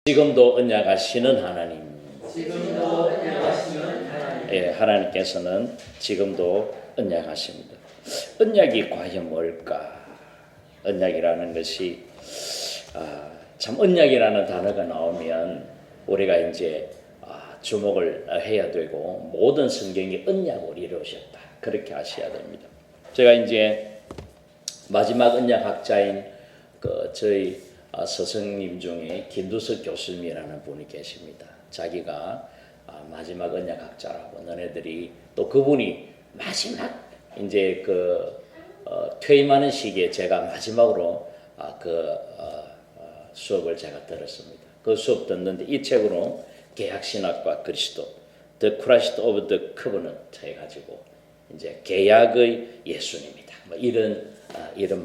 지금도 언약하시는 하나님. 지금도 언약하시는 하나님. 예, 하나님께서는 지금도 언약하십니다. 언약이 과연 뭘까? 언약이라는 것이 참 언약이라는 단어가 나오면 우리가 이제 주목을 해야 되고 모든 성경이 언약으로 이루어졌다. 그렇게 아셔야 됩니다. 제가 이제 마지막 언약학자인 저희 스승님 중에 김두석 교수님이라는 분이 계십니다. 자기가 마지막 언약학자라고 너네들이 또 그분이 마지막 이제 퇴임하는 시기에 제가 마지막으로 수업을 제가 들었습니다. 그 수업 듣는데 이 책으로 계약신학과 그리스도 The Christ of the Covenant 해가지고 이제 계약의 예수님이다. 뭐 이런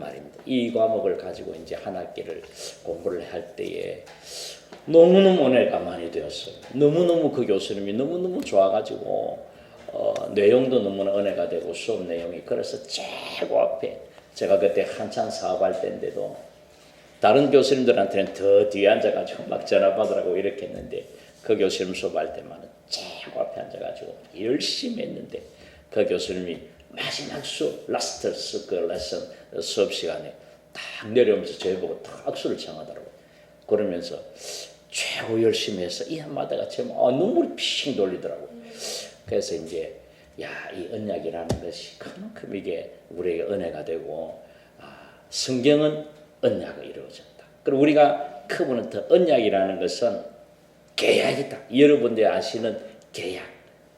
말입니다. 이 과목을 가지고 이제 한 학기를 공부를 할 때에 너무너무 은혜가 많이 되었어요. 너무너무 그 교수님이 너무너무 좋아가지고 내용도 너무나 은혜가 되고 수업 내용이 그래서 최고 앞에 제가 그때 한창 사업할 때인데도 다른 교수님들한테는 더 뒤에 앉아가지고 막 전화 받으라고 이렇게 했는데 그 교수님 수업할 때만은 최고 앞에 앉아가지고 열심히 했는데 그 교수님이 마지막 수업, 라스트 레슨 수업 시간에 딱 내려오면서 저희보고 딱 악수를 청하더라고요. 그러면서 최고 열심히 해서 이 한마디가 정말 눈물이 픽 돌리더라고요. 그래서 이제 이 언약이라는 것이 그만큼 이게 우리에게 은혜가 되고 성경은 언약을 이루어졌다. 그리고 우리가 커버넌트 언약이라는 것은 계약이다. 여러분들이 아시는 계약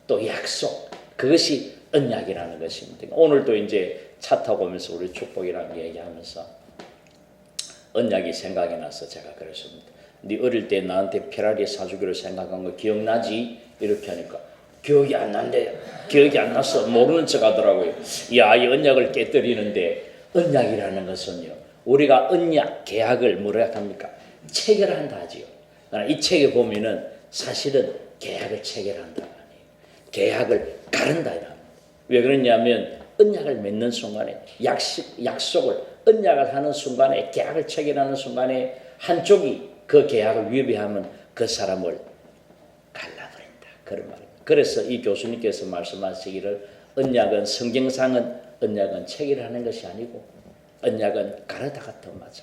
또 약속 그것이 언약이라는 것입니다. 오늘도 이제 차 타고 오면서 우리 축복이라는 얘기하면서 언약이 생각이 나서 제가 그랬습니다. 네 어릴 때 나한테 페라리 사주기로 생각한 거 기억나지? 이렇게 하니까 기억이 안 난대요. 기억이 안 나서 모르는 척 하더라고요. 이 언약을 깨뜨리는데 언약이라는 것은요. 우리가 언약, 계약을 뭐라 합니까? 체결한다 하지요. 이 책에 보면은 사실은 계약을 체결한다가 아니에요. 계약을 가른다 이랍니다. 왜 그러냐면 언약을 맺는 순간에 약속을 언약을 하는 순간에 계약을 체결하는 순간에 한쪽이 그 계약을 위배하면 그 사람을 갈라버린다. 그런 말입니다. 그래서 이 교수님께서 말씀하시기를 언약은 성경상은 언약은 체결하는 것이 아니고 언약은 가르다가 더 맞아.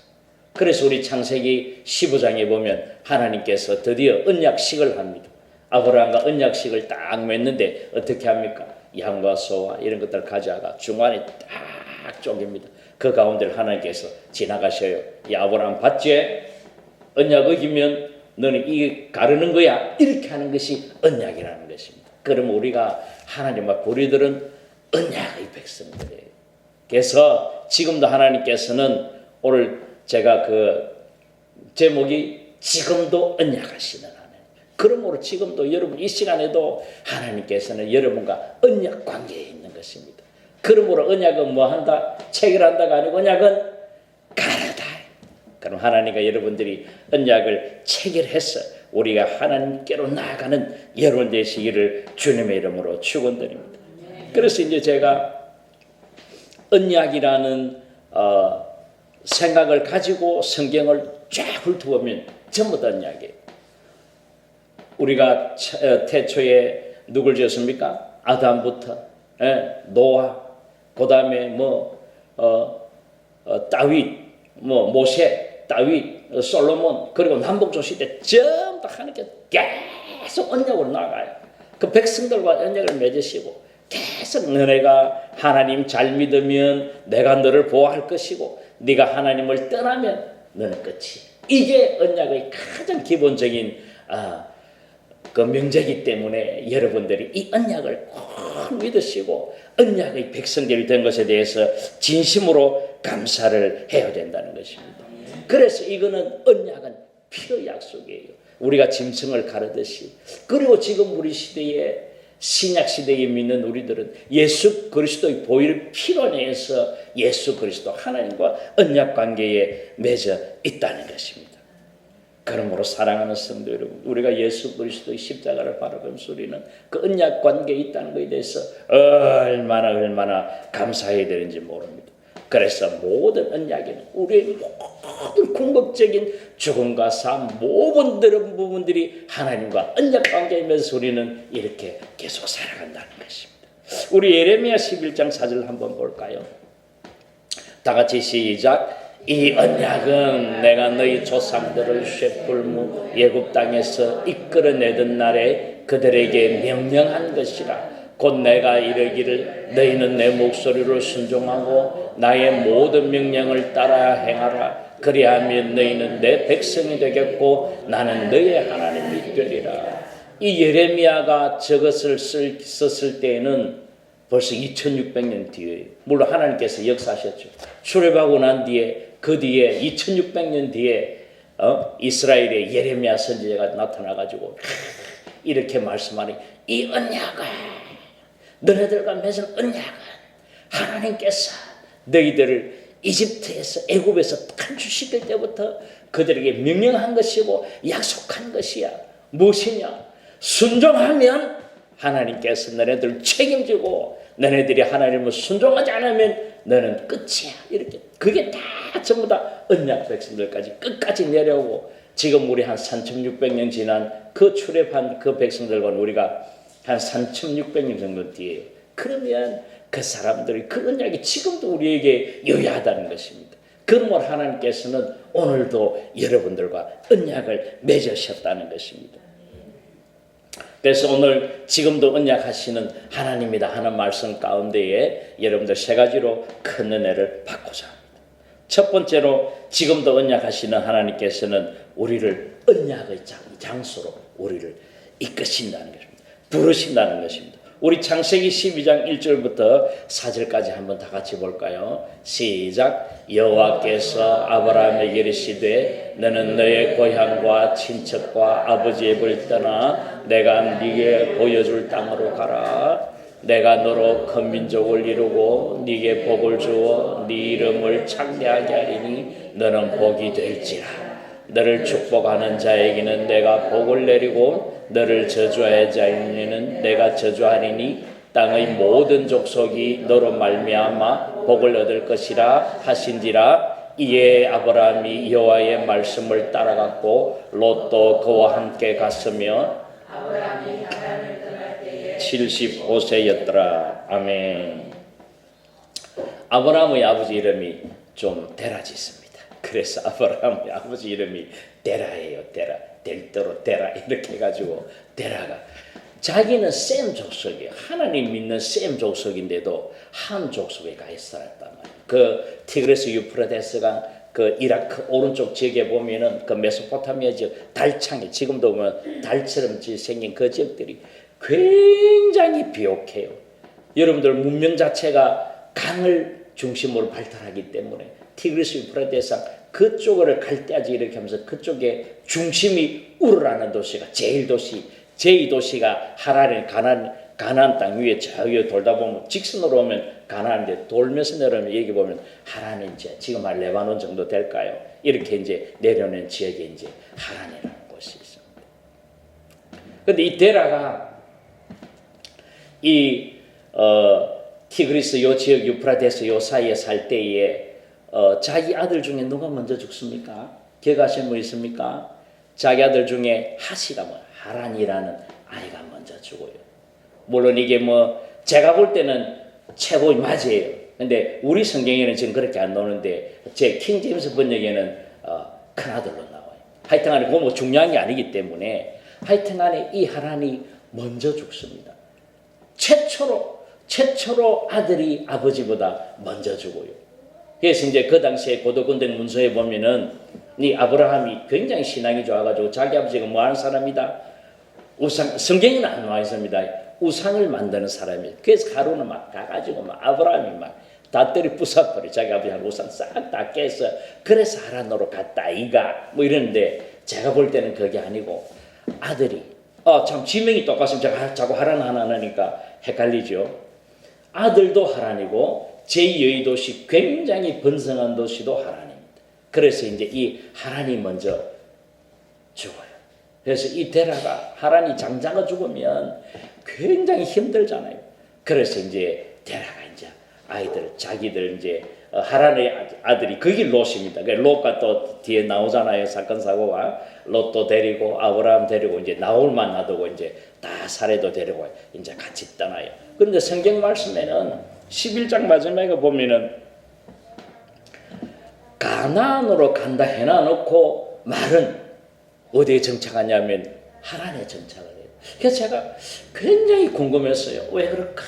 그래서 우리 창세기 15장에 보면 하나님께서 드디어 언약식을 합니다. 아브라함과 언약식을 딱 맺는데 어떻게 합니까? 양과 소와 이런 것들을 가져다가 중간에 딱 쪼갭니다. 그 가운데를 하나님께서 지나가셔요. 이 아브라함 봤지? 언약 어기면 너는 이게 가르는 거야. 이렇게 하는 것이 언약이라는 것입니다. 그럼 우리가 하나님과 우리들은 언약의 백성들이에요. 그래서 지금도 하나님께서는 오늘 제가 제목이 지금도 언약하시는 하나님. 그러므로 지금도 여러분 이 시간에도 하나님께서는 여러분과 언약 관계에 있는 것입니다. 그러므로 언약은 뭐 한다? 체결한다가 아니고 언약은 가르다. 그럼 하나님과 여러분들이 언약을 체결해서 우리가 하나님께로 나아가는 여러분 되시기를 주님의 이름으로 축원드립니다. 그래서 이제 제가 언약이라는 생각을 가지고 성경을 쫙 훑어보면 전부 다 언약이에요. 우리가 태초에 누굴 지었습니까? 아담부터 노아, 그 다음에 다윗, 모세, 다윗, 솔로몬, 그리고 남북조 시대 전부 다 하나님께 계속 언약으로 나가요. 그 백성들과 언약을 맺으시고 계속 너네가 하나님 잘 믿으면 내가 너를 보호할 것이고 네가 하나님을 떠나면 너는 끝이. 이게 언약의 가장 기본적인 그 명제이기 때문에 여러분들이 이 언약을 꼭 믿으시고 언약의 백성들이 된 것에 대해서 진심으로 감사를 해야 된다는 것입니다. 그래서 이거는 언약은 필요 약속이에요. 우리가 짐승을 가르듯이. 그리고 지금 우리 시대에 신약 시대에 믿는 우리들은 예수 그리스도의 보혈 피로 내에서 예수 그리스도 하나님과 언약 관계에 맺어 있다는 것입니다. 그러므로 사랑하는 성도 여러분, 우리가 예수 그리스도의 십자가를 바라보면서 우리는 그 언약 관계에 있다는 것에 대해서 얼마나 감사해야 되는지 모릅니다. 그래서 모든 언약에는 우리의 모든 궁극적인 죽음과 삶 모든 부분들이 하나님과 언약 관계이면서 우리는 이렇게 계속 살아간다는 것입니다. 우리 예레미야 11장 4절 한번 볼까요? 다 같이 시작. 이 언약은 내가 너희 조상들을 쇠뿔무 애굽 땅에서 이끌어내던 날에 그들에게 명령한 것이라. 곧 내가 이르기를 너희는 내 목소리로 순종하고 나의 모든 명령을 따라 행하라. 그리하면 너희는 내 백성이 되겠고 나는 너희의 하나님이 되리라. 이 예레미야가 저것을 썼을 때에는 벌써 2600년 뒤에요. 물론 하나님께서 역사하셨죠. 출애굽하고 난 뒤에 그 뒤에 2600년 뒤에 이스라엘의 예레미야 선지자가 나타나가지고 이렇게 말씀하니 이 언약은 너희들과 맺은 언약은 하나님께서 너희들을 이집트에서 애굽에서 탈출시킬 때부터 그들에게 명령한 것이고 약속한 것이야. 무엇이냐? 순종하면 하나님께서 너네들을 책임지고 너네들이 하나님을 순종하지 않으면 너는 끝이야. 이렇게 그게 다 전부 다 언약 백성들까지 끝까지 내려오고 지금 우리 한 3600년 지난 그 출애굽한 그 백성들과는 우리가 한 3600년 정도 뒤에 그러면 그 사람들이 그 언약이 지금도 우리에게 유효하다는 것입니다. 그러므로 하나님께서는 오늘도 여러분들과 언약을 맺으셨다는 것입니다. 그래서 오늘 지금도 언약하시는 하나님이다 하는 말씀 가운데에 여러분들 세 가지로 큰 은혜를 받고자 합니다. 첫 번째로 지금도 언약하시는 하나님께서는 우리를 언약의 장소로 우리를 이끄신다는 것입니다. 부르신다는 것입니다. 우리 창세기 12장 1절부터 4절까지 한번 다 같이 볼까요? 시작. 여호와께서 아브라함에게 이르시되 너는 너의 고향과 친척과 아버지의 집을 떠나 내가 네게 보여줄 땅으로 가라. 내가 너로 큰 민족을 이루고 네게 복을 주어 네 이름을 창대하게 하리니 너는 복이 될지라. 너를 축복하는 자에게는 내가 복을 내리고 너를 저주할 자에게는 내가 저주하리니 땅의 모든 족속이 너로 말미암아 복을 얻을 것이라 하신지라. 이에 아브라함이 여호와의 말씀을 따라갔고 롯도 그와 함께 갔으며 75세였더라. 아멘. 아브라함의 아버지 이름이 좀 데라지습니다. 그래서 아브라함의 아버지 이름이 데라예요. 데라. 델대로 데라 이렇게 해가지고 데라가 자기는 셈 족속이에요. 하나님 믿는 셈 족속인데도 함 족속에 가 있었단 말이에요. 그 티그리스 유프라데스강 그 이라크 오른쪽 지역에 보면은 그 메소포타미아 지역 달창이 지금도 보면 달처럼 생긴 그 지역들이 굉장히 비옥해요. 여러분들 문명 자체가 강을 중심으로 발달하기 때문에 티그리스 유프라데스강 그쪽을 갈대아지 이렇게 하면서 그쪽에 중심이 우르라는 도시가 제2도시가 하란의 가나안 땅 위에 저 위에 돌다 보면 직선으로 오면 가나안인데 돌면서 내려오면 여기 보면 하란은 이제 지금 한 레바논 정도 될까요? 이렇게 이제 내려오는 지역에 이제 하란이라는 곳이 있습니다. 그런데 이 데라가 이 티그리스 요 지역 유프라데스 요 사이에 살 때에 자기 아들 중에 누가 먼저 죽습니까? 기억하시는 분 있습니까? 자기 아들 중에 하시가 하란이라는 아이가 먼저 죽어요. 물론 이게 제가 볼 때는 최고의 맞이에요. 근데 우리 성경에는 지금 그렇게 안 나오는데 제 킹제임스 번역에는 큰아들로 나와요. 하여튼간에 그거 중요한 게 아니기 때문에 하여튼간에 이 하란이 먼저 죽습니다. 최초로 아들이 아버지보다 먼저 죽어요. 그래서 이제 그 당시에 고도군대 문서에 보면은 이 아브라함이 굉장히 신앙이 좋아가지고 자기 아버지가 뭐 하는 사람이다? 성경에는 안 나와 있습니다. 우상을 만드는 사람이에요. 그래서 하루는 막 가가지고 아브라함이 다 때려 부숴버려. 자기 아버지한 우상 싹 다 깨서 그래서 하란으로 갔다 이가 이러는데 제가 볼 때는 그게 아니고 아들이 참 지명이 똑같으면 제가 자꾸 하란 하나 하니까 헷갈리죠. 아들도 하란이고 제2의 도시 굉장히 번성한 도시도 하란입니다. 그래서 이제 이 하란이 먼저 죽어요. 그래서 이 데라가 하란이 장자가 죽으면 굉장히 힘들잖아요. 그래서 이제 데라가 이제 아이들 자기들 이제 하란의 아들이 거기 롯입니다. 롯과 또 뒤에 나오잖아요. 사건 사고가 롯도 데리고 아브라함 데리고 이제 나홀만 놔두고 이제 다 사례도 데리고 이제 같이 떠나요. 그런데 성경 말씀에는 11장 마지막에 보면은 가나안으로 간다 해놔놓고 말은 어디에 정착하냐면 하란에 정착을 해요. 그래서 제가 굉장히 궁금했어요. 왜 그럴까?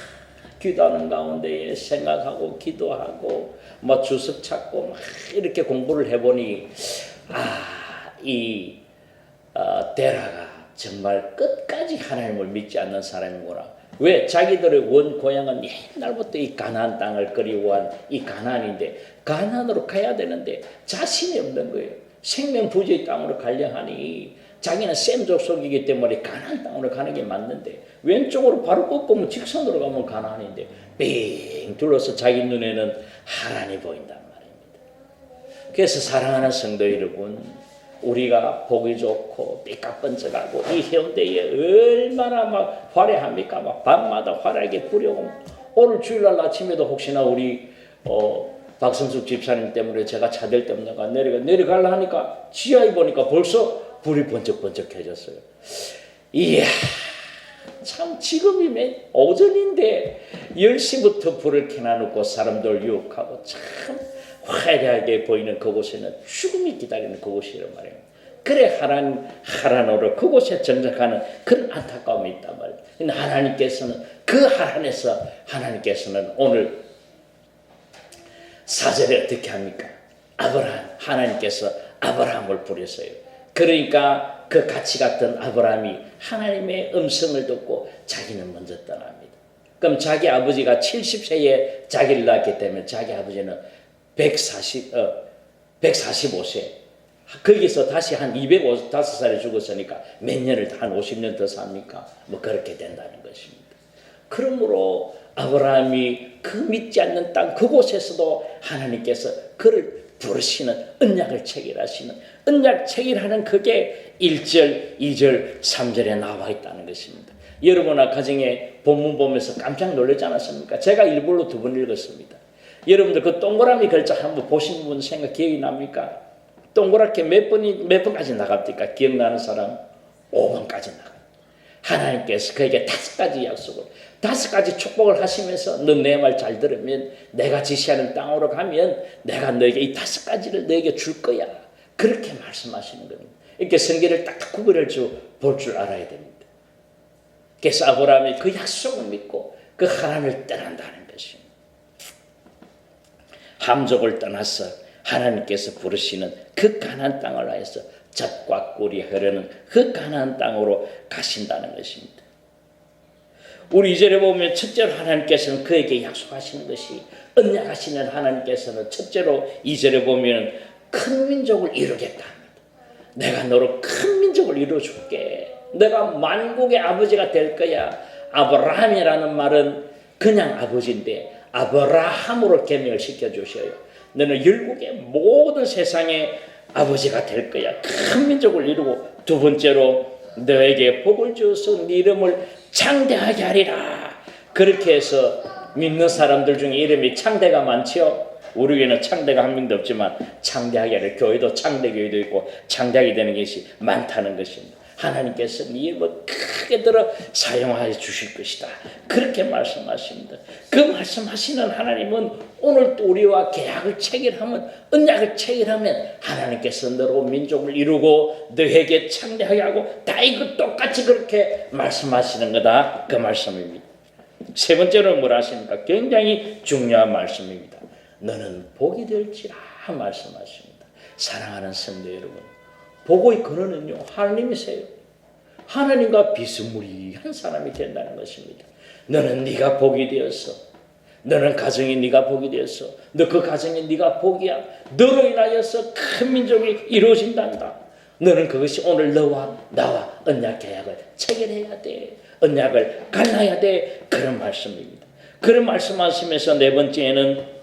기도하는 가운데에 생각하고 기도하고 뭐 주석 찾고 막 이렇게 공부를 해보니 이 데라가 정말 끝까지 하나님을 믿지 않는 사람이구나. 왜? 자기들의 원 고향은 옛날부터 이 가나안 땅을 그리워한 이 가나안인데 가나안으로 가야 되는데 자신이 없는 거예요. 생명부지의 땅으로 가려 하니 자기는 셈 족속이기 때문에 가나안 땅으로 가는 게 맞는데 왼쪽으로 바로 꺾으면 직선으로 가면 가나안인데 빙 둘러서 자기 눈에는 하란이 보인단 말입니다. 그래서 사랑하는 성도 여러분, 우리가 보기 좋고 삐까뻔쩍하고 이 해운대에 얼마나 막 화려합니까? 막 밤마다 화려하게 부려고 오늘 주일날 아침에도 혹시나 우리 박성숙 집사님 때문에 제가 차댈 때문에 내려가려 하니까 지하에 보니까 벌써 불이 번쩍번쩍해졌어요. 이야, 참 지금이면 오전인데 10시부터 불을 켜놔놓고 사람들 유혹하고 참 화려하게 보이는 그곳에는 죽음이 기다리는 그곳이란 말이에요. 그래 하란으로 그곳에 정착하는 그런 안타까움이 있단 말이에요. 근데 하나님께서는 그 하란에서 하나님께서는 오늘 4절에 어떻게 합니까? 하나님께서 아브라함을 부르셨어요. 그러니까 그 같이 갔던 아브라함이 하나님의 음성을 듣고 자기는 먼저 떠납니다. 그럼 자기 아버지가 70세에 자기를 낳았기 때문에 자기 아버지는 145세. 거기서 다시 한 255살에 죽었으니까 몇 년을 한 50년 더 삽니까? 뭐 그렇게 된다는 것입니다. 그러므로 아브라함이 그 믿지 않는 땅 그곳에서도 하나님께서 그를 부르시는 언약을 체결하시는 언약 체결하는 그게 1절, 2절, 3절에 나와 있다는 것입니다. 여러분아 가정에 본문 보면서 깜짝 놀라지 않았습니까? 제가 일부러 2번 읽었습니다. 여러분들 그 동그라미 글자 한번 보신 분 생각 기억이 납니까? 동그랗게 몇 번까지 나갑니까? 기억나는 사람? 5번까지 나가요. 하나님께서 그에게 5가지 약속을 5가지 축복을 하시면서 너 내 말 잘 들으면 내가 지시하는 땅으로 가면 내가 너에게 이 5가지를 너에게 줄 거야. 그렇게 말씀하시는 겁니다. 이렇게 성경을 딱 구별할 볼 줄 알아야 됩니다. 그래서 아브라함이 그 약속을 믿고 그 하나님을 떠난다는 것입니다. 함족을 떠나서 하나님께서 부르시는 그 가나안 땅을 하여서 젖과 꿀이 흐르는 그 가나안 땅으로 가신다는 것입니다. 우리 2절에 보면 첫째로 하나님께서는 그에게 약속하시는 것이 언약하시는 하나님께서는 첫째로 2절에 보면 큰 민족을 이루겠다 합니다. 내가 너로 큰 민족을 이루어줄게. 내가 만국의 아버지가 될 거야. 아브라함이라는 말은 그냥 아버지인데 아브라함으로 개명을 시켜주셔요. 너는 열국의 모든 세상의 아버지가 될 거야. 큰 민족을 이루고 두 번째로 너에게 복을 주어서 네 이름을 창대하게 하리라. 그렇게 해서 믿는 사람들 중에 이름이 창대가 많지요. 우리 교회는 창대가 한 명도 없지만 창대하게 하리라. 교회도 창대교회도 있고 창대하게 되는 것이 많다는 것입니다. 하나님께서 네 이름을 크게 들어 사용하여 주실 것이다. 그렇게 말씀하십니다. 그 말씀하시는 하나님은 오늘 또 우리와 계약을 체결하면 언약을 체결하면 하나님께서 너로 민족을 이루고 너에게 창대하게 하고 다 이거 똑같이 그렇게 말씀하시는 거다. 그 말씀입니다. 세 번째로 뭘 하십니까? 굉장히 중요한 말씀입니다. 너는 복이 될지라 말씀하십니다. 사랑하는 성도 여러분, 복의 근원은요 하나님이세요. 하나님과 비스무리한 사람이 된다는 것입니다. 너는 네가 복이 되어서, 너는 가정이 네가 복이 되어서, 너 그 가정이 네가 복이야. 너로 인하여서 큰 민족이 이루어진단다. 너는 그것이 오늘 너와 나와 언약 계약을 체결해야 돼. 언약을 갈라야 돼. 그런 말씀입니다. 그런 말씀하시면서 네 번째에는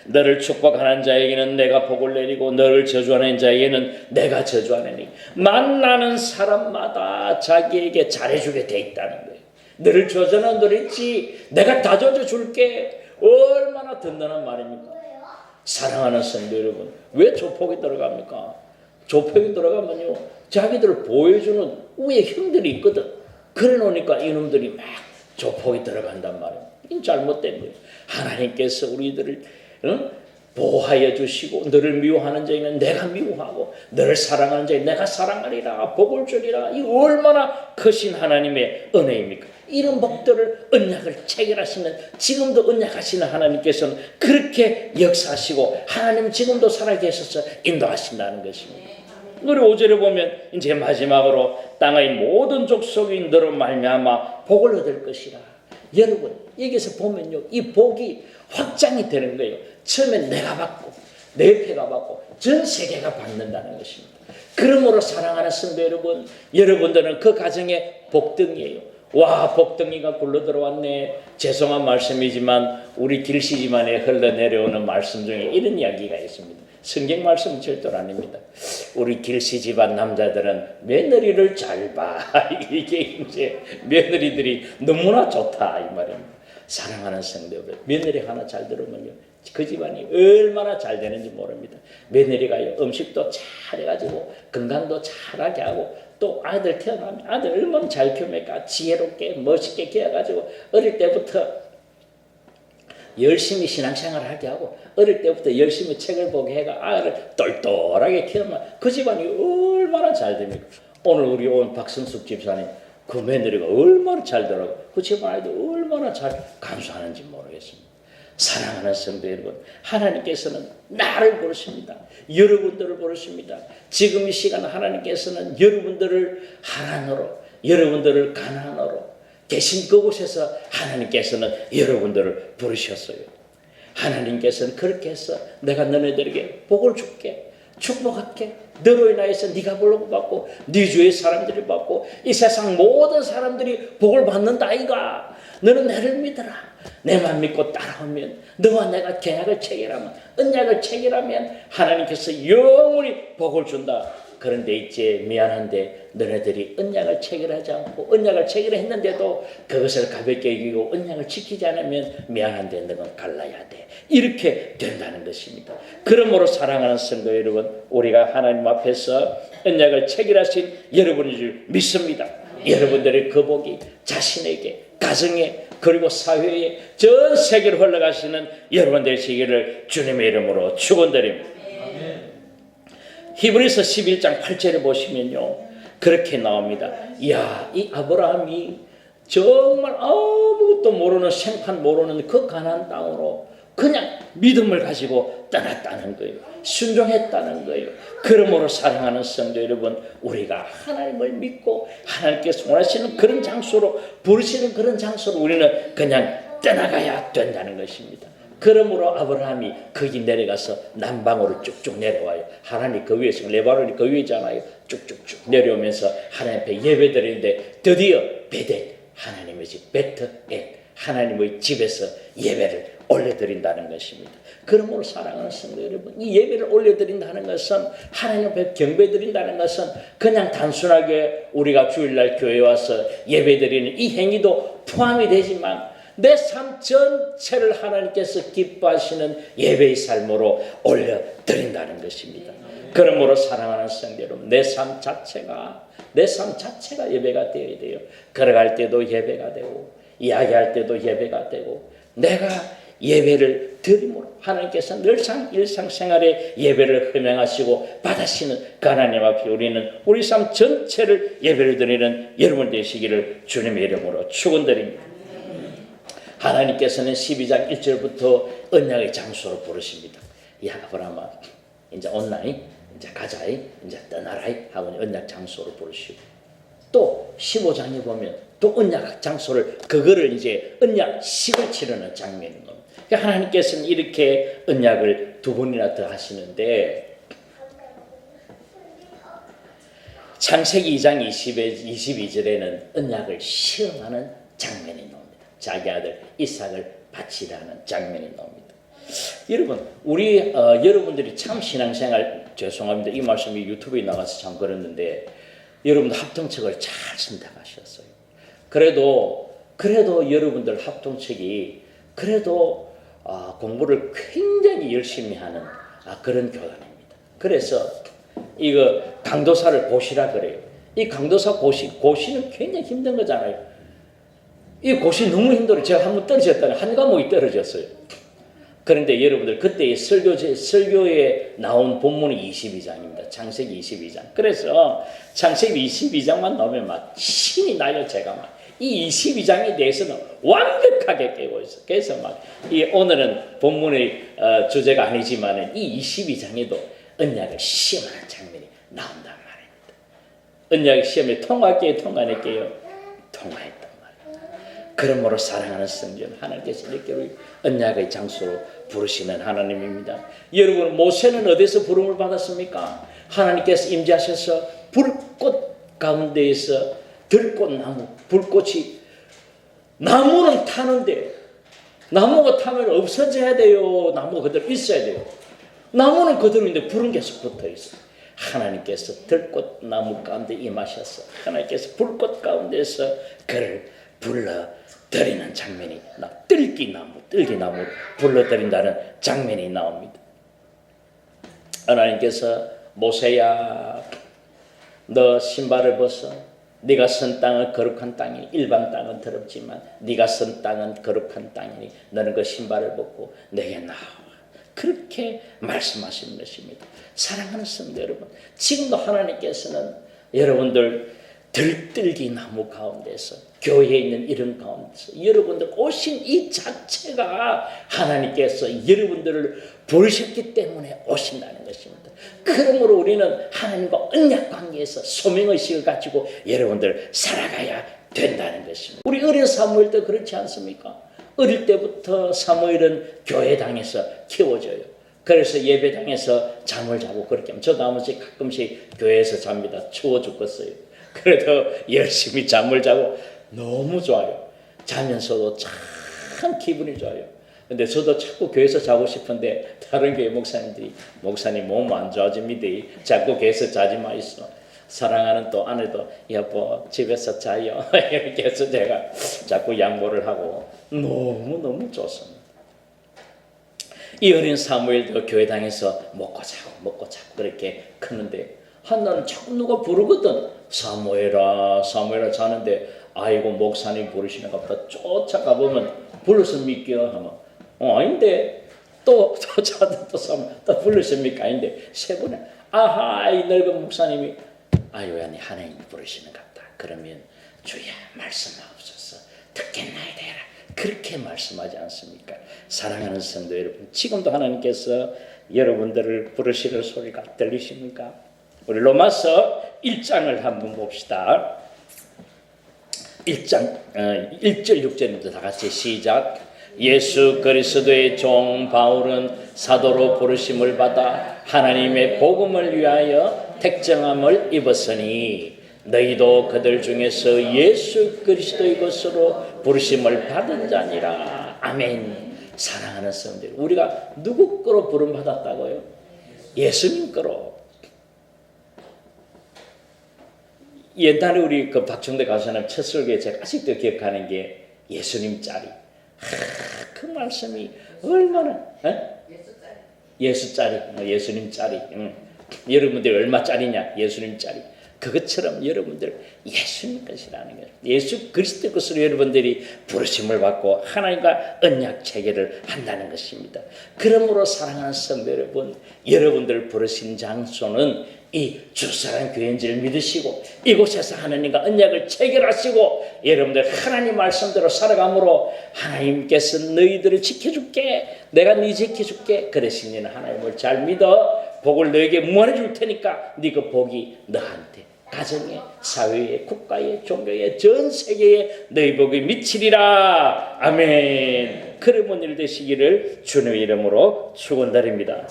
너를 축복하는 자에게는 내가 복을 내리고 너를 저주하는 자에게는 내가 저주하느니 만나는 사람마다 자기에게 잘해주게 돼 있다는 거예요. 너를 저주하는 너를 있지 내가 다 저주줄게. 얼마나 든든한 말입니까? 사랑하는 성도 여러분, 왜 조폭이 들어갑니까? 조폭이 들어가면요, 자기들을 보여주는 위에 형들이 있거든. 그래 놓으니까 이놈들이 막 조폭이 들어간단 말이에요. 이건 잘못된 거예요. 하나님께서 우리들을 보호하여 주시고, 너를 미워하는 자에는 내가 미워하고, 너를 사랑하는 자에 내가 사랑하리라, 복을 주리라. 이 얼마나 크신 하나님의 은혜입니까? 이런 복들을, 언약을 체결하시는, 지금도 언약하시는 하나님께서는 그렇게 역사하시고, 하나님 지금도 살아계셔서 인도하신다는 것입니다. 우리 5절에 보면 이제 마지막으로 땅의 모든 족속이 너로 말미암아 복을 얻을 것이라. 여러분, 여기서 보면요, 이 복이 확장이 되는 거예요. 처음엔 내가 받고, 내 옆에가 받고, 전 세계가 받는다는 것입니다. 그러므로 사랑하는 성도 여러분, 여러분들은 그 가정의 복덩이에요. 와, 복덩이가 굴러 들어왔네. 죄송한 말씀이지만 우리 길씨 집안에 흘러내려오는 말씀 중에 이런 이야기가 있습니다. 성경 말씀은 절대로 아닙니다. 우리 길씨 집안 남자들은 며느리를 잘 봐. 이게 이제 며느리들이 너무나 좋다 이 말입니다. 사랑하는 성도 여러분, 며느리 하나 잘 들으면요, 그 집안이 얼마나 잘 되는지 모릅니다. 며느리가요, 음식도 잘해가지고 건강도 잘하게 하고, 또 아들 태어나면 아들 얼마나 잘 키웁니까? 지혜롭게 멋있게 키워가지고 어릴 때부터 열심히 신앙생활을 하게 하고, 어릴 때부터 열심히 책을 보게 해가 아이를 똘똘하게 키우면 그 집안이 얼마나 잘 됩니까? 오늘 우리 온 박성숙 집사님, 그 며느리가 얼마나 잘 되라고, 그 집안 아이들 얼마나 잘 감수하는지 모르겠습니다. 사랑하는 성도 여러분, 하나님께서는 나를 부르십니다. 여러분들을 부르십니다. 지금 이 시간 하나님께서는 여러분들을 하나님으로, 여러분들을 가나안으로 계신 그곳에서 하나님께서는 여러분들을 부르셨어요. 하나님께서는 그렇게 해서 내가 너네들에게 복을 줄게, 축복할게. 너로 인하여서 네가 복을 받고 네 주위의 사람들이 받고 이 세상 모든 사람들이 복을 받는다 아이가. 너는 나를 믿어라. 내만 믿고 따라오면, 너와 내가 계약을 체결하면, 언약을 체결하면 하나님께서 영원히 복을 준다. 그런데 이제 미안한데 너네들이 언약을 체결하지 않고 언약을 체결했는데도 그것을 가볍게 여기고 언약을 지키지 않으면 미안한데 너는 갈라야 돼. 이렇게 된다는 것입니다. 그러므로 사랑하는 성도 여러분, 우리가 하나님 앞에서 언약을 체결하신 여러분인 줄 믿습니다. 여러분들의 그 복이 자신에게, 가정에, 그리고 사회에, 전 세계로 흘러가시는 여러분 되시기를 주님의 이름으로 축원드립니다. 히브리서 11장 8절에 보시면요, 그렇게 나옵니다. 이야, 이 아브라함이 정말 아무것도 모르는, 생판 모르는 그 가나안 땅으로 그냥 믿음을 가지고 떠났다는 거예요. 순종했다는 거예요. 그러므로 사랑하는 성도 여러분, 우리가 하나님을 믿고 하나님께서 원하시는 그런 장소로, 부르시는 그런 장소로 우리는 그냥 떠나가야 된다는 것입니다. 그러므로 아브라함이 거기 내려가서 남방으로 쭉쭉 내려와요. 하나님 그 위에서, 레바논이 그 위잖아요. 쭉쭉쭉 내려오면서 하나님 앞에 예배드리는데 드디어 베델, 하나님의 집 베트엘, 하나님의 집에서 예배를 올려드린다는 것입니다. 그러므로 사랑하는 성도 여러분, 이 예배를 올려드린다는 것은, 하나님 앞에 경배드린다는 것은 그냥 단순하게 우리가 주일날 교회에 와서 예배드리는 이 행위도 포함이 되지만 내 삶 전체를 하나님께서 기뻐하시는 예배의 삶으로 올려드린다는 것입니다. 그러므로 사랑하는 성도 여러분, 내 삶 자체가 예배가 되어야 돼요. 걸어갈 때도 예배가 되고, 이야기할 때도 예배가 되고, 내가 예배를 드림으로 하나님께서 늘상 일상생활에 예배를 허명하시고 받으시는 그 하나님 앞에 우리는 우리 삶 전체를 예배를 드리는 여러분 되시기를 주님의 이름으로 축원드립니다. 하나님께서는 12장 1절부터 언약의 장소로 부르십니다. 야, 아브라함아, 이제 온나이, 이제 가자이, 이제 떠나라이 하고 언약 장소로 부르시고, 또 15장에 보면 또 언약 장소를, 그거를 이제 언약식을 치르는 장면인 겁니다. 그러니까 하나님께서는 이렇게 언약을 두 번이나 더 하시는데, 창세기 2장 22절에는 언약을 시험하는 장면이 나옵니다. 자기 아들 이삭을 바치라는 장면이 나옵니다. 여러분, 우리 여러분들이 참 신앙생활, 죄송합니다, 이 말씀이 유튜브에 나가서 참 그랬는데, 여러분들 합동책을 잘 선택하셨어요. 그래도 여러분들 합동책이 그래도 공부를 굉장히 열심히 하는 그런 교단입니다. 그래서 이거 강도사를 고시라 그래요. 이 강도사 고시는 굉장히 힘든 거잖아요. 이 고시 너무 힘들어요. 제가 한번 떨어졌다는 한 과목이 떨어졌어요. 그런데 여러분들 그때 설교에 나온 본문이 22장입니다. 창세기 22장. 그래서 창세기 22장만 나오면 막 신이 나요. 제가 막 이 22장에 대해서는 완벽하게 깨고 있어요. 그래서 막 오늘은 본문의 주제가 아니지만 이 22장에도 언약을 시험하는 장면이 나온단 말입니다. 언약 시험에 통과할게요, 통과할게요, 통과했단 말입니다. 그러므로 사랑하는 성전, 하나님께서 이렇게 우리 언약의 장소로 부르시는 하나님입니다. 여러분, 모세는 어디서 부름을 받았습니까? 하나님께서 임재하셔서 불꽃 가운데에서 들꽃나무, 불꽃이, 나무는 타는데 나무가 타면 없어져야 돼요. 나무가 그대로 있어야 돼요. 나무는 그대로 있는데 불은 계속 붙어 있어요. 하나님께서 들꽃나무 가운데 임하셔서 하나님께서 불꽃 가운데서 그를 불러들이는 장면이 뜰기나무 불러들인다는 장면이 나옵니다. 하나님께서 모세야, 너 신발을 벗어. 네가 선 땅은 거룩한 땅이니, 일반 땅은 더럽지만 네가 선 땅은 거룩한 땅이니 너는 그 신발을 벗고 내게 나와. 그렇게 말씀하시는 것입니다. 사랑하는 성도 여러분, 지금도 하나님께서는 여러분들 들뜰기 나무 가운데서, 교회에 있는 이런 가운데서 여러분들 오신 이 자체가 하나님께서 여러분들을 부르셨기 때문에 오신다는 것입니다. 그러므로 우리는 하나님과 언약 관계에서 소명의식을 가지고 여러분들 살아가야 된다는 것입니다. 우리 어린 사무엘 때 그렇지 않습니까? 어릴 때부터 사무엘은 교회당에서 키워져요. 그래서 예배당에서 잠을 자고 그렇게 하면, 저도 아무튼 가끔씩 교회에서 잡니다. 추워 죽겠어요. 그래도 열심히 잠을 자고 너무 좋아요. 자면서도 참 기분이 좋아요. 근데 저도 자꾸 교회에서 자고 싶은데 다른 교회 목사님들이, 목사님 몸 안 좋아집니다, 자꾸 교회에서 자지 마 있어. 사랑하는 또 아내도 여보 집에서 자요 이렇게 해서 제가 자꾸 양보를 하고 너무너무 좋습니다. 이 어린 사무엘도 교회당에서 먹고 자고 그렇게 크는데 한날은 자꾸 누가 부르거든. 사무엘아 사무엘아 자는데, 아이고 목사님 부르시는 것 보다 쫓아가 보면 불렀습니까 하면 아닌데, 또 자도 또 불렀습니까 아닌데, 세 번에 아하 이 늙은 목사님이 아유 아니 하나님 부르시는 것 같다. 그러면 주야 말씀하옵소서, 듣겠나이다 그렇게 말씀하지 않습니까? 사랑하는 성도 여러분, 지금도 하나님께서 여러분들을 부르시는 소리가 들리십니까? 우리 로마서 1장을 한번 봅시다. 1장 1절 6절입니다. 다 같이 시작. 예수 그리스도의 종 바울은 사도로 부르심을 받아 하나님의 복음을 위하여 택정함을 입었으니 너희도 그들 중에서 예수 그리스도의 것으로 부르심을 받은 자니라. 아멘. 사랑하는 성도들, 우리가 누구 거로 부름 받았다고요? 예수님 거로. 옛날에 우리 그 박정대 가수님 첫 설교에 제가 아직도 기억하는 게 예수님 짜리. 그 말씀이 얼마나 예수 짜리, 예수님 짜리. 여러분들 얼마 짜리냐? 예수님 짜리. 그것처럼 여러분들 예수님 것이라는 거예요. 예수 그리스도 것으로 여러분들이 부르심을 받고 하나님과 언약 체계를 한다는 것입니다. 그러므로 사랑하는 성도 여러분, 여러분들 부르신 장소는 이 주사랑 교회인 줄 믿으시고 이곳에서 하나님과 언약을 체결하시고 여러분들 하나님 말씀대로 살아감으로 하나님께서 너희들을 지켜줄게, 내가 네 지켜줄게 그러시니 하나님을 잘 믿어 복을 너에게 무한해 줄 테니까 네 그 복이 너한테, 가정에, 사회에, 국가에, 종교에, 전 세계에 너희 복이 미치리라. 아멘. 그런 일 되시기를 주님의 이름으로 축원드립니다.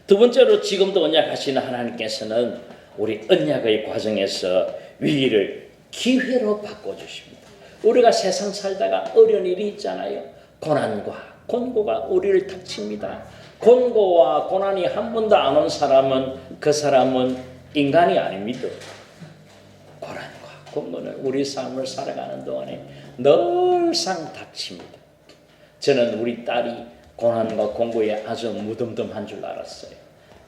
두 번째로 지금도 언약하시는 하나님께서는 우리 언약의 과정에서 위기를 기회로 바꿔주십니다. 우리가 세상 살다가 어려운 일이 있잖아요. 고난과 곤고가 우리를 닥칩니다. 곤고와 고난이 한 번도 안 온 사람은 그 사람은 인간이 아닙니다. 고난과 곤고는 우리 삶을 살아가는 동안에 늘상 닥칩니다. 저는 우리 딸이 고난과 공부에 아주 무덤덤한 줄 알았어요.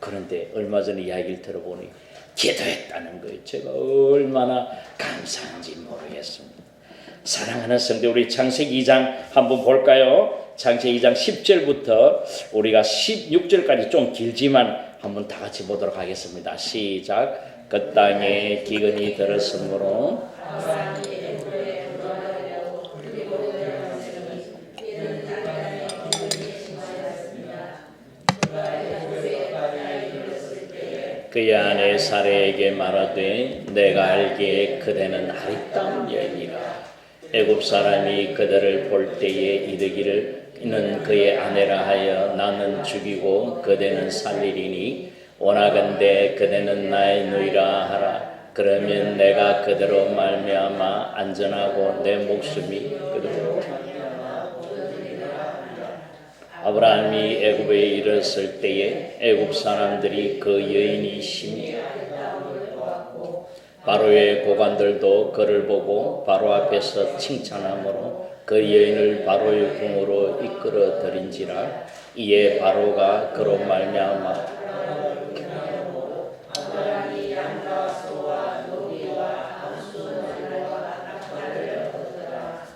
그런데 얼마 전에 이야기를 들어보니 기도했다는 거예요. 제가 얼마나 감사한지 모르겠습니다. 사랑하는 성도, 우리 창세기 2장 한번 볼까요? 창세기 2장 10절부터 우리가 16절까지 좀 길지만 한번 다 같이 보도록 하겠습니다. 시작. 그 땅에 기근이 들었으므로 그의 아내 사레에게 말하되 내가 알기에 그대는 아리따운 여인이라. 애굽 사람이 그들을 볼 때에 이르기를 이는 그의 아내라 하여 나는 죽이고 그대는 살리리니 원하건대 그대는 나의 누이라 하라. 그러면 내가 그대로 말미암아 안전하고 내 목숨이 그대로. 아브라함이 애굽에 이르렀을 때에 애굽 사람들이 그 여인이 심히 바로의 고관들도 그를 보고 바로 앞에서 칭찬하므로 그 여인을 바로의 궁으로 이끌어 들인지라. 이에 바로가 그로 말미암아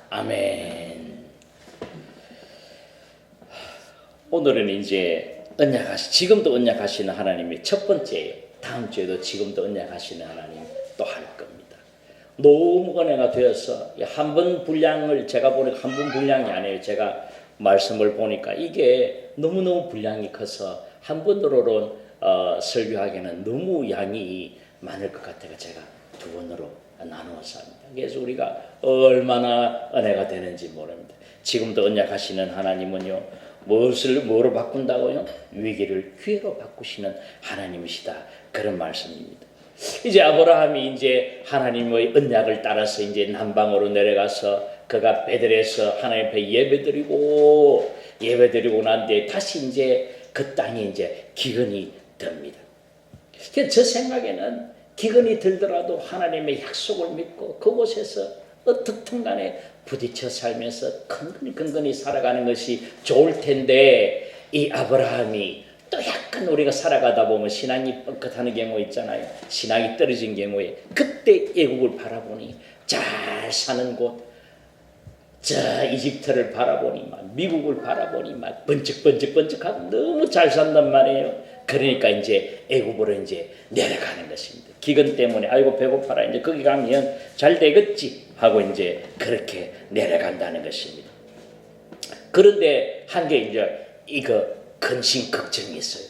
아멘. 오늘은 이제 지금도 언약하시는 하나님이 첫 번째예요. 다음 주에도 지금도 언약하시는 하나님 또 할 겁니다. 너무 은혜가 되어서 한 번 분량을 제가 보니까 한 번 분량이 아니에요. 제가 말씀을 보니까 이게 너무너무 분량이 커서 한 번으로는 설교하기에는 너무 양이 많을 것 같아서 제가 두 번으로 나누어서 합니다. 그래서 우리가 얼마나 은혜가 되는지 모릅니다. 지금도 언약하시는 하나님은요, 뭐로 바꾼다고요? 위기를 기회로 바꾸시는 하나님이시다. 그런 말씀입니다. 이제 아브라함이 이제 하나님의 언약을 따라서 이제 남방으로 내려가서 그가 베델에서 하나님 앞에 예배드리고 난 뒤에 다시 이제 그 땅에 이제 기근이 듭니다. 저 생각에는 기근이 들더라도 하나님의 약속을 믿고 그곳에서 어떻든 간에 부딪혀 살면서 근근히 살아가는 것이 좋을 텐데, 이 아브라함이 또 약간 우리가 살아가다 보면 신앙이 뻥끗하는 경우 있잖아요. 신앙이 떨어진 경우에 그때 애국을 바라보니 잘 사는 곳, 저 이집트를 바라보니 막 미국을 바라보니 막 번쩍번쩍하고 너무 잘 산단 말이에요. 그러니까 이제 애굽으로 이제 내려가는 것입니다. 기근 때문에 아이고 배고파라, 이제 거기 가면 잘 되겠지 하고 이제 그렇게 내려간다는 것입니다. 그런데 한 게 이제 이거 근심 걱정이 있어요.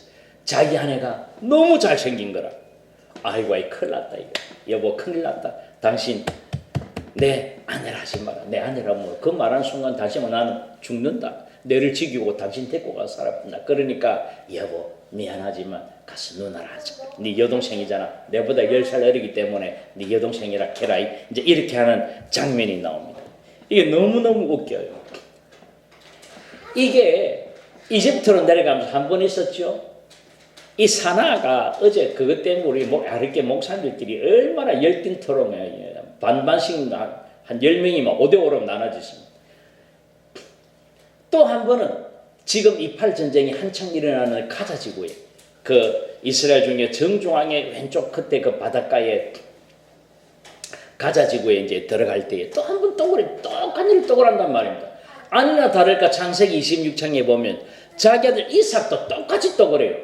자기 아내가 너무 잘생긴 거라. 아이고 큰일 났다 이거. 여보 큰일 났다. 당신 내 아내라 하지 마라. 내 아내라면 그 말하는 순간 당신은 나는 죽는다. 너를 죽이고 당신 데리고 가서 살아본다. 그러니까 여보 미안하지만 가서 누나라 하자. 네 여동생이잖아. 내보다 10살 어리기 때문에 네 여동생이라 해라. 이제 이렇게 하는 장면이 나옵니다. 이게 너무너무 웃겨요. 이게 이집트로 내려가면서 한 번 있었죠. 이 사나가 어제 그것 때문에 우리 아르게 목사님들끼리 얼마나 열띤토록 반반씩 한 10명이 막 5대5로 나눠졌습니다. 또 한 번은 지금 이팔 전쟁이 한창 일어나는 가자 지구에 그 이스라엘 중에 정중앙의 왼쪽 끝에 그 바닷가에 가자 지구에 이제 들어갈 때에 또 한 번 똑같은 일을 또 그런단 말입니다. 아니나 다를까 창세기 26장에 보면 자기 아들 이삭도 똑같이 또 그래요.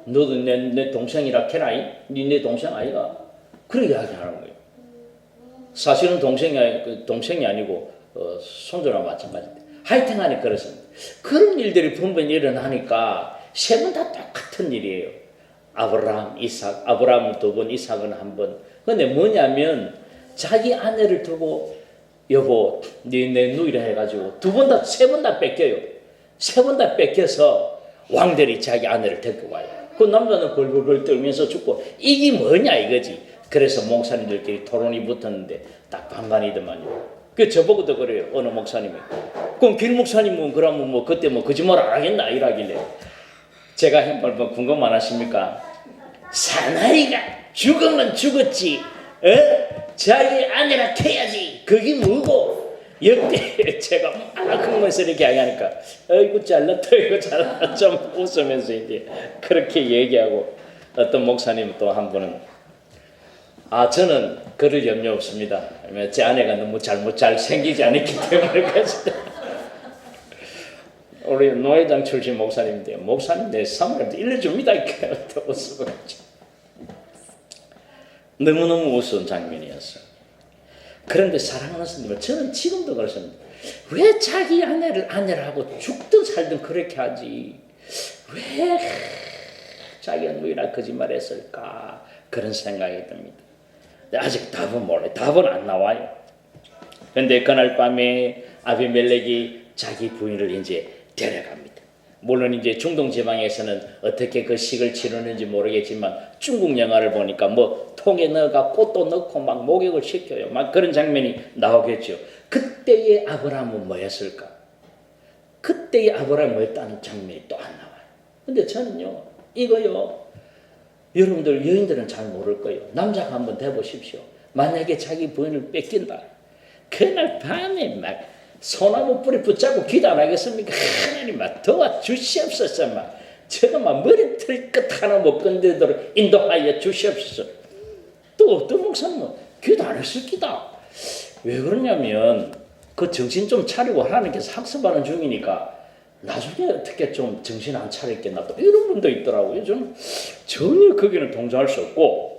너도 내 동생이라 캐라이? 네 동생 아이가? 그렇게 이야기하는 거예요. 사실은 동생이 아니고 손주나 마찬가지인데 하여튼 간에 그렇습니다. 그런 일들이 분명히 일어나니까 세 번 다 똑같은 일이에요. 아브라함, 이삭, 아브라함은 2번, 이삭은 1번. 근데 뭐냐면 자기 아내를 두고 여보 내 누이라 해가지고 세 번 다 뺏겨요. 3번 다 뺏겨서 왕들이 자기 아내를 데리고 와요. 그 남자는 벌벌벌 떨면서 죽고 이게 뭐냐 이거지. 그래서 목사님들끼리 토론이 붙었는데 딱 반반이더만요. 그 저보고도 그래요. 어느 목사님이. 그럼 길 목사님은 그러면 그때 거짓말 안 하겠나 이러길래 제가 뭐 궁금 안 하십니까? 사나이가 죽으면 죽었지. 자기 아내라 캐야지. 그게 뭐고? 역대 제가 막 흥분해서 이렇게 하니까 아이고 잘났다 이거 잘났다 좀 웃으면서 이제 그렇게 얘기하고 어떤 목사님 또 한 분은 저는 그럴 염려 없습니다. 왜냐면 제 아내가 너무 잘 생기지 않았기 때문에 우리 노회장 출신 목사님인데 목사님 내 사모님도 일러줍니다 이렇게 웃으면서 너무너무 우스운 장면이었어요. 그런데 사랑하는 성도들, 저는 지금도 그렇습니다. 왜 자기 아내라고 죽든 살든 그렇게 하지? 왜 자기가 누이라 거짓말했을까? 그런 생각이 듭니다. 아직 답은 몰라요. 답은 안 나와요. 그런데 그날 밤에 아비멜렉이 자기 부인을 이제 데려갑니다. 물론 이제 중동 지방에서는 어떻게 그 식을 치르는지 모르겠지만 중국 영화를 보니까 뭐 통에 넣어가 꽃도 넣고 막 목욕을 시켜요. 막 그런 장면이 나오겠죠. 그때의 아브라함은 뭐였을까? 그때의 아브라함이 뭐였다는 장면이 또 안 나와요. 근데 저는요, 이거요, 여러분들 여인들은 잘 모를 거예요. 남자가 한번 돼보십시오. 만약에 자기 부인을 뺏긴다. 그날 밤에 막 소나무 뿌리 붙잡고 기도 안 하겠습니까? 하나님 막 도와주시옵소서. 막 제가 막 머리털 끝 하나 못 건드리도록 인도하여 주시옵소서. 또 어떤 목사님은 기도 안 했을 기다. 왜 그러냐면 그 정신 좀 차리고 하나님께서 학습하는 중이니까 나중에 어떻게 좀 정신 안 차렸겠나 또 이런 분도 있더라고요. 저는 전혀 거기는 동조할 수 없고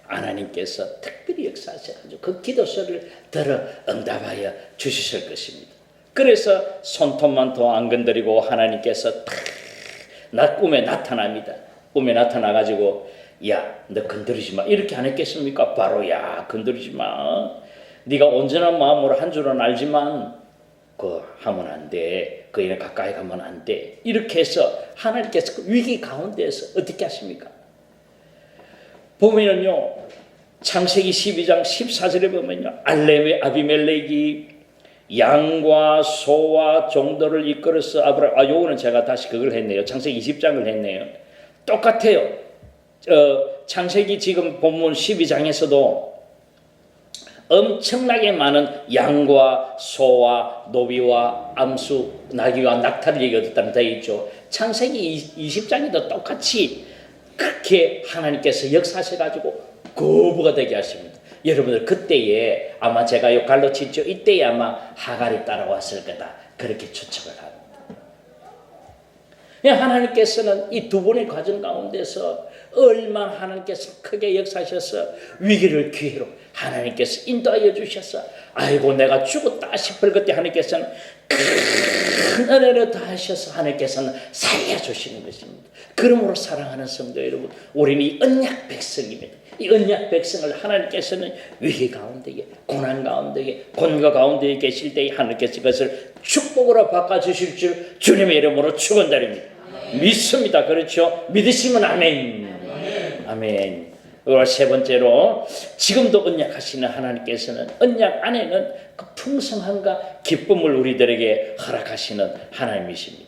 하나님께서 특별히 역사하셔가지고 그 기도 소리를 들어 응답하여 주실 것입니다. 그래서 손톱만 더 안 건드리고 하나님께서 나 꿈에 나타납니다. 꿈에 나타나가지고 야, 너 건드리지 마 이렇게 안 했겠습니까? 바로 야, 건드리지 마. 네가 온전한 마음으로 한 줄은 알지만 그 하면 안 돼. 그 일에 가까이 가면 안 돼. 이렇게 해서 하나님께서 그 위기 가운데에서 어떻게 하십니까? 보면은요, 창세기 12장 14절에 보면요, 알레의 아비멜렉이 양과 소와 종들을 이끌어서 요거는 제가 다시 그걸 했네요. 창세기 20장을 했네요. 똑같아요. 창세기 지금 본문 12장에서도 엄청나게 많은 양과 소와 노비와 암수, 나귀와 낙타를 얘기했다는 되어 있죠. 창세기 20장에도 똑같이 그렇게 하나님께서 역사하셔가지고 거부가 되게 하십니다. 여러분들 그때에 아마 제가 요 갈로치죠. 이때에 아마 하갈이 따라왔을 거다. 그렇게 추측을 합니다. 하나님께서는 이 두 번의 과정 가운데서 얼마나 하나님께서 크게 역사하셔서 위기를 기회로 하나님께서 인도하여 주셔서 아이고 내가 죽었다 싶을 그때 하나님께서는 큰 은혜를 다하셔서 하나님께서는 살려주시는 것입니다. 그러므로 사랑하는 성도 여러분, 우리는 이 언약 백성입니다. 이 언약 백성을 하나님께서는 위기 가운데에, 고난 가운데에, 곤고 가운데에 계실 때에 하나님께서 그것을 축복으로 바꿔주실 줄 주님의 이름으로 축원드립니다. 믿습니다. 그렇죠? 믿으시면 아멘. 아멘. 그리고 세 번째로 지금도 언약하시는 하나님께서는 언약 안에는 그 풍성함과 기쁨을 우리들에게 허락하시는 하나님이십니다.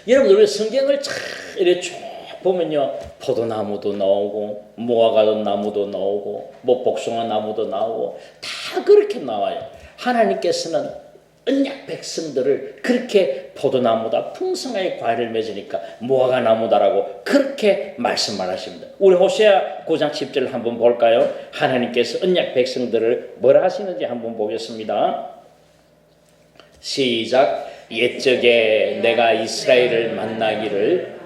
여러분 우리 성경을 잘 이렇게 쭉 보면요, 포도나무도 나오고 무화과 나무도 나오고 뭐 복숭아 나무도 나오고 다 그렇게 나와요. 하나님께서는 언약 백성들을 그렇게 포도나무다 풍성하게 과일을 맺으니까 무화과 나무다라고 그렇게 말씀을 하십니다. 우리 호세아 9장 10절을 한번 볼까요? 하나님께서 언약 백성들을 뭐라 하시는지 한번 보겠습니다. 시작. 옛적에 내가 이스라엘을 만나기를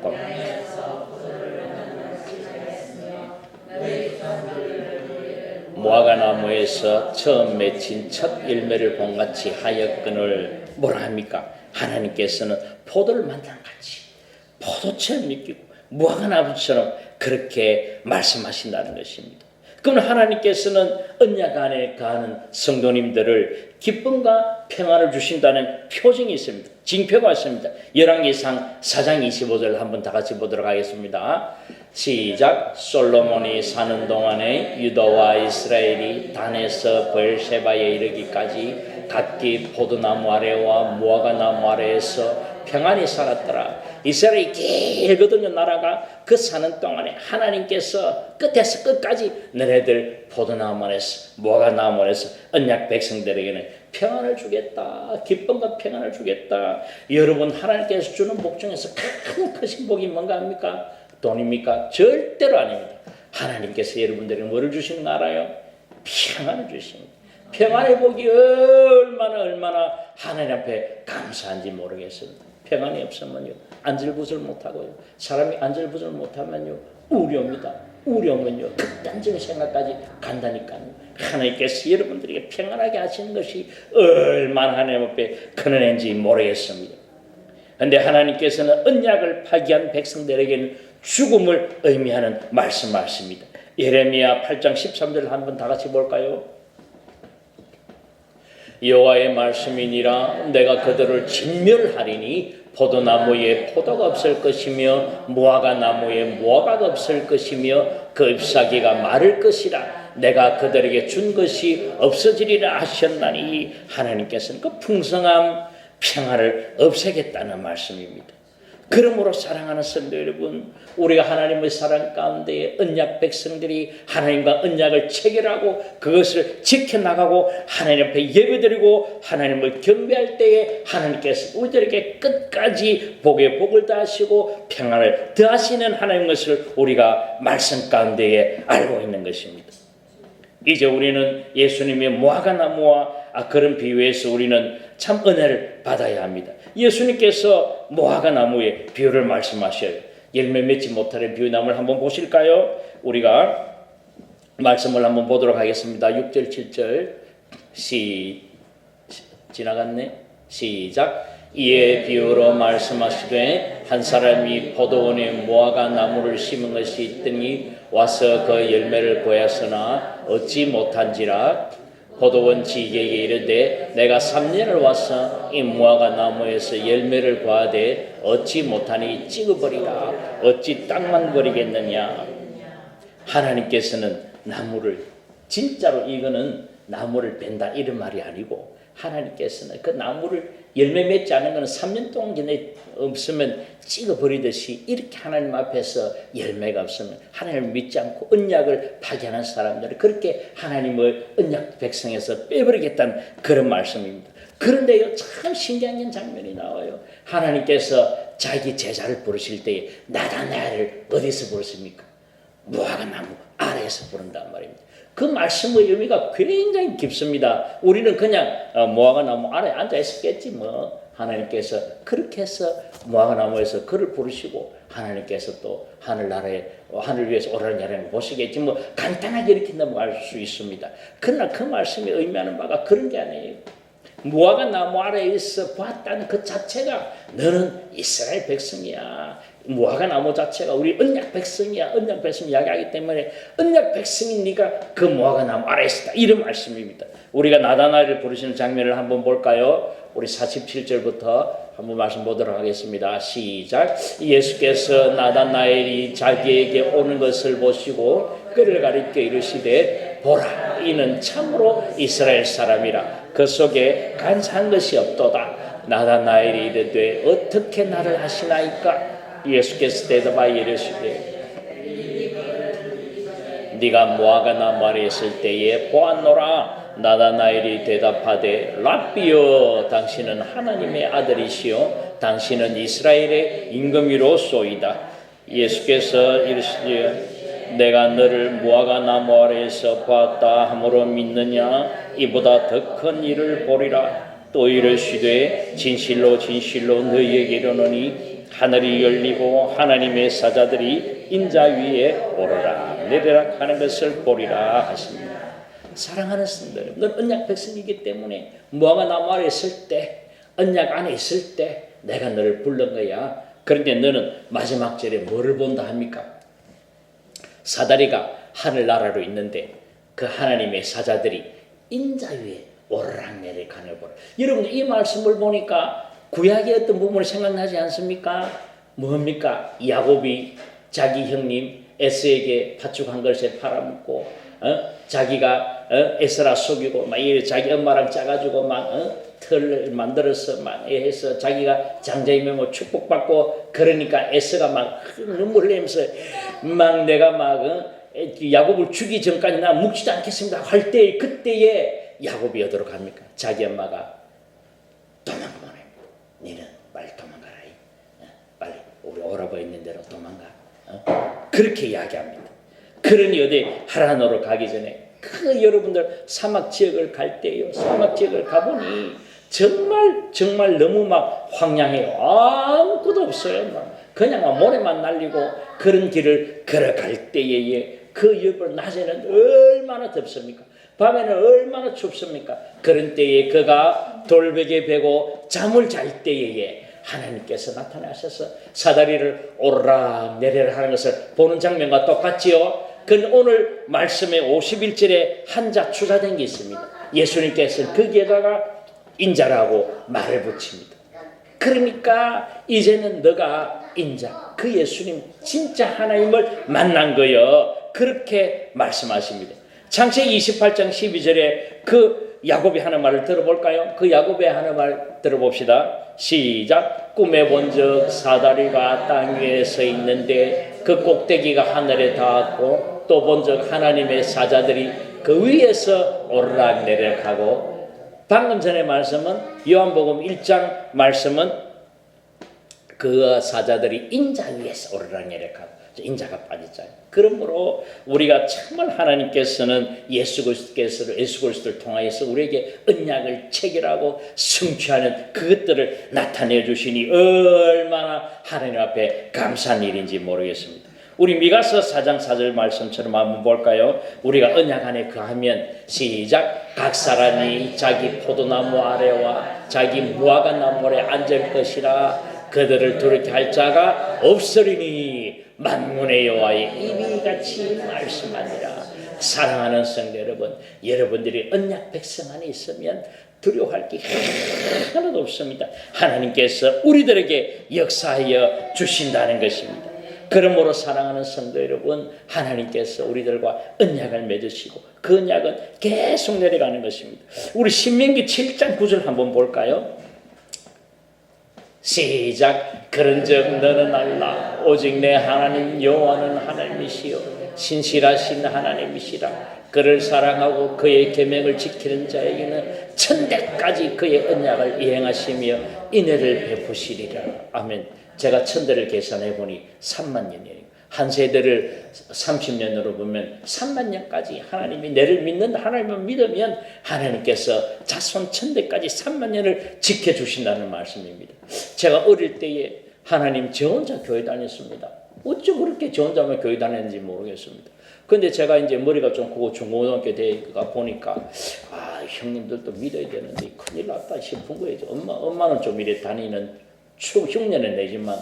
무화과 나무에서 처음 맺힌 첫 열매를 본같이 하였거늘 뭐라 합니까? 하나님께서는 포도를 만난같이 포도처럼 느끼고 무화과 나무처럼 그렇게 말씀하신다는 것입니다. 그럼 하나님께서는 언약 안에 가는 성도님들을 기쁨과 평안을 주신다는 표징이 있습니다. 징표가 있습니다. 열왕기상 4장 25절을 한번 다 같이 보도록 하겠습니다. 시작. 솔로몬이 사는 동안에 유다와 이스라엘이 단에서 베르세바에 이르기까지 각기 포도나무 아래와 무화과 나무 아래에서 평안히 살았더라. 이스라엘이 길거든요. 나라가 그 사는 동안에 하나님께서 끝에서 끝까지 너네들 포도나무 안에서 무화과나무 안에서 언약 백성들에게는 평안을 주겠다. 기쁨과 평안을 주겠다. 여러분 하나님께서 주는 복 중에서 가장 크신 복이 뭔가 합니까? 돈입니까? 절대로 아닙니다. 하나님께서 여러분들에게 뭐를 주시는 거 알아요? 평안을 주십니다. 평안의 복이 얼마나 하나님 앞에 감사한지 모르겠습니다. 평안이 없으면요 안절부절 못하고요. 사람이 안절부절 못하면요 우려입니다. 우려면요 극단적인 생각까지 간다니까요. 하나님께서 여러분들에게 평안하게 하시는 것이 얼마나 하나님 앞에 큰 은혜인지 모르겠습니다. 그런데 하나님께서는 언약을 파기한 백성들에게는 죽음을 의미하는 말씀하십니다. 예레미야 8장 13절 한번 다 같이 볼까요? 여호와의 말씀이니라 내가 그들을 진멸하리니 포도나무에 포도가 없을 것이며 무화과나무에 무화과가 없을 것이며 그 잎사귀가 마를 것이라 내가 그들에게 준 것이 없어지리라 하셨나니 하나님께서는 그 풍성함 평안을 없애겠다는 말씀입니다. 그러므로 사랑하는 성도 여러분, 우리가 하나님의 사랑 가운데 언약 백성들이 하나님과 언약을 체결하고 그것을 지켜나가고 하나님 앞에 예배드리고 하나님을 경배할 때에 하나님께서 우리들에게 끝까지 복에 복을 더하시고 평안을 더하시는 하나님 것을 우리가 말씀 가운데에 알고 있는 것입니다. 이제 우리는 예수님의 무화과나무와 그런 비유에서 우리는 참 은혜를 받아야 합니다. 예수님께서 무화과나무의 비유를 말씀하셔요. 열매 맺지 못하는 비유나무를 한번 보실까요? 우리가 말씀을 한번 보도록 하겠습니다. 6절 7절 지나갔네. 시작. 이에 비유로 말씀하시되 한 사람이 포도원에 무화과나무를 심은 것이 있더니 와서 그 열매를 보았으나 얻지 못한지라 포도원 지기에게 이르되 내가 3년을 와서 이 무화과나무에서 열매를 보아되 얻지 못하니 찍어버리라. 어찌 땅만 버리겠느냐. 하나님께서는 나무를 진짜로 이거는 나무를 벤다 이런 말이 아니고 하나님께서는 그 나무를 열매 맺지 않은 것은 3년 동안 전에 없으면 찍어버리듯이 이렇게 하나님 앞에서 열매가 없으면 하나님을 믿지 않고 언약을 파기하는 사람들을 그렇게 하나님을 언약 백성에서 빼버리겠다는 그런 말씀입니다. 그런데요 참 신기한 장면이 나와요. 하나님께서 자기 제자를 부르실 때에 나다나엘을 어디서 부르십니까? 무화과나무 아래에서 부른단 말입니다. 그 말씀의 의미가 굉장히 깊습니다. 우리는 그냥 무화과나무 아래에 앉아 있었겠지 뭐. 하나님께서 그렇게 해서 무화과나무에서 그를 부르시고 하나님께서 또 하늘나라에 하늘 위에서 오라는 자를 보시겠지 뭐 간단하게 이렇게 넘어갈 수 있습니다. 그러나 그 말씀이 의미하는 바가 그런 게 아니에요. 무화과나무 아래에서 봤다는 그 자체가 너는 이스라엘 백성이야. 무화과나무 자체가 우리 언약 백성이야. 언약 백성 이야기하기 때문에 언약 백성인 네가 그 무화과나무 아래에 있다. 이런 말씀입니다. 우리가 나다나엘을 부르시는 장면을 한번 볼까요? 우리 47절부터 한번 말씀 보도록 하겠습니다. 시작. 예수께서 나다나엘이 자기에게 오는 것을 보시고 그를 가리켜 이르시되 보라 이는 참으로 이스라엘 사람이라 그 속에 간사한 것이 없도다. 나다나엘이 이르되 어떻게 나를 아시나이까? 예수께서 대답하여 이르시되 네가 무화과나무 아래에 있을 때에 보았노라. 나다나엘이 대답하되 랍비여 당신은 하나님의 아들이시요 당신은 이스라엘의 임금이로소이다. 예수께서 이르시되 내가 너를 무화과나무 아래에서 보았다 함으로 믿느냐? 이보다 더 큰 일을 보리라. 또 이르시되 진실로 진실로 너희에게 이르노니 하늘이 열리고 하나님의 사자들이 인자 위에 오르라 내리락 하는 것을 보리라 하십니다. 사랑하는 성도들, 넌 언약 백성이기 때문에 무화과나무 아래 있을 때, 언약 안에 있을 때 내가 너를 부른 거야. 그런데 너는 마지막 절에 뭐를 본다 합니까? 사다리가 하늘나라로 있는데 그 하나님의 사자들이 인자 위에 오르락내리락 하는 걸 보라. 여러분 이 말씀을 보니까 구약의 어떤 부분을 생각나지 않습니까? 뭡니까? 야곱이 자기 형님 에서에게 팥죽 한 그릇에 팔아먹고 자기가 에스라 속이고 막 자기 엄마랑 짜가지고 막 틀을 만들어서 막 해서 자기가 장자이면 뭐 축복받고 그러니까 에서가 막 눈물 내면서 막 내가 막 야곱을 죽이기 전까지 나 묵지도 않겠습니다 할 때 그때에 야곱이 어디로 갑니까? 자기 엄마가 도망가네. 니는 빨리 도망가라. 빨리 우리 오라버 있는 대로 도망가. 그렇게 이야기합니다. 그러니 어디 하란으로 가기 전에 그 여러분들 사막 지역을 갈 때요. 사막 지역을 가보니 정말 너무 막 황량해요. 아무것도 없어요. 막 그냥 모래만 날리고 그런 길을 걸어갈 때에 그 여러분 낮에는 얼마나 덥습니까? 밤에는 얼마나 춥습니까? 그런 때에 그가 돌베개 베고 잠을 잘 때에 하나님께서 나타나셔서 사다리를 오르락 내리락 하는 것을 보는 장면과 똑같지요. 그건 오늘 말씀의 51절에 한자 추가된 게 있습니다. 예수님께서 거기에다가 인자라고 말을 붙입니다. 그러니까 이제는 너가 인자, 그 예수님 진짜 하나님을 만난 거요. 그렇게 말씀하십니다. 창세기 28장 12절에 그 야곱이 하는 말을 들어볼까요? 그 야곱의 하는 말 들어봅시다. 시작. 꿈에 본즉 사다리가 땅 위에 서 있는데 그 꼭대기가 하늘에 닿았고 또 본즉 하나님의 사자들이 그 위에서 오르락내리락 하고 방금 전에 말씀은 요한복음 1장 말씀은 그 사자들이 인자 위에서 오르락내리락 하고 인자가 빠졌잖아요. 그러므로 우리가 정말 하나님께서는 예수 그리스도를 통하여서 우리에게 언약을 체결하고 성취하는 그것들을 나타내 주시니 얼마나 하나님 앞에 감사한 일인지 모르겠습니다. 우리 미가서 4장 4절 말씀처럼 한번 볼까요? 우리가 언약 안에 거하면 시작. 각 사람이 자기 포도나무 아래와 자기 무화과 나무 아래 앉을 것이라. 그들을 두렵게 할 자가 없으리니 만군의 여호와의 입이 같이 말씀하니라. 사랑하는 성도 여러분, 여러분들이 언약 백성 안에 있으면 두려워할 게 하나도 없습니다. 하나님께서 우리들에게 역사하여 주신다는 것입니다. 그러므로 사랑하는 성도 여러분, 하나님께서 우리들과 언약을 맺으시고 그 언약은 계속 내려가는 것입니다. 우리 신명기 7장 9절 한번 볼까요? 시작. 그런즉 너는 알라 오직 내 하나님 여호와는 하나님이시요 신실하신 하나님이시라. 그를 사랑하고 그의 계명을 지키는 자에게는 천대까지 그의 언약을 이행하시며 인애를 베푸시리라. 아멘. 제가 천대를 계산해 보니 3만 년이에요. 한 세대를 30년으로 보면 3만 년까지 하나님이 내를 믿는 하나님을 믿으면 하나님께서 자손 천대까지 3만 년을 지켜주신다는 말씀입니다. 제가 어릴 때에 하나님 저 혼자 교회 다녔습니다. 어쩜 그렇게 저 혼자만 교회 다녔는지 모르겠습니다. 근데 제가 이제 머리가 좀 크고 중고등학교 대가 보니까 형님들도 믿어야 되는데 큰일 났다 싶은 거예요. 엄마는 좀 이래 다니는 흉내는 내지만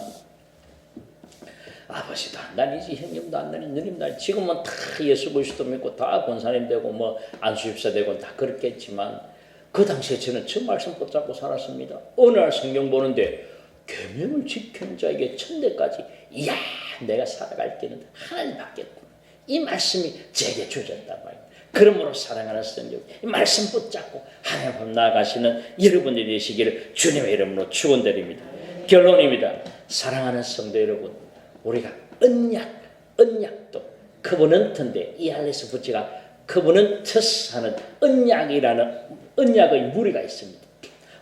아버지도 안 다니지 형님도 안 다니지 누님도 안 다니지. 지금은 다 예수 그리스도 믿고 다 권사님 되고 뭐 안수집사 되고 다 그렇겠지만 그 당시에 저는 저 말씀 붙잡고 살았습니다. 어느 날 성경 보는데 계명을 지키는 자에게 천대까지 이야 내가 살아갈 길은 하나님밖에 없구나. 이 말씀이 제게 주어졌단 말이에요. 그러므로 사랑하는 성도 이 말씀 붙잡고 하나님 앞에 나아가시는 여러분들이 되시기를 주님의 이름으로 축원드립니다. 결론입니다. 사랑하는 성도 여러분, 우리가 언약도 커버넌트인데 이 안에서 붙이가 커버넌트스 하는 언약이라는 언약의 무리가 있습니다.